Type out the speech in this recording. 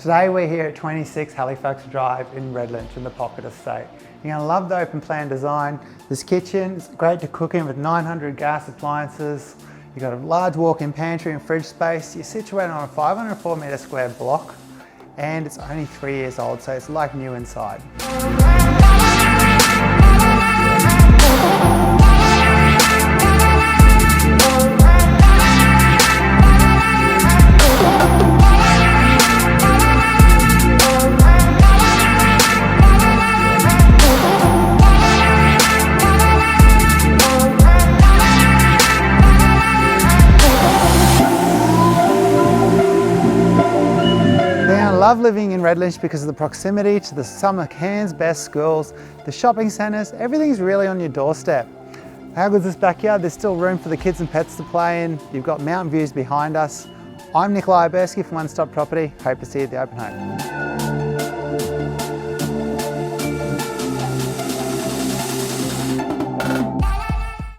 Today we're here at 26 Halifax Drive in Redlynch in the Pocket Estate. You're going to love the open plan design. This kitchen is great to cook in with 900 gas appliances. You've got a large walk-in pantry and fridge space. You're situated on a 504 metre square block and it's only 3 years old, so it's like new inside. I love living in Redlynch because of the proximity to the summer Cairns best schools, the shopping centres, everything's really on your doorstep. How good is this backyard? There's still room for the kids and pets to play in. You've got mountain views behind us. I'm Nickoli Obersky from One Stop Property. Hope to see you at the open home.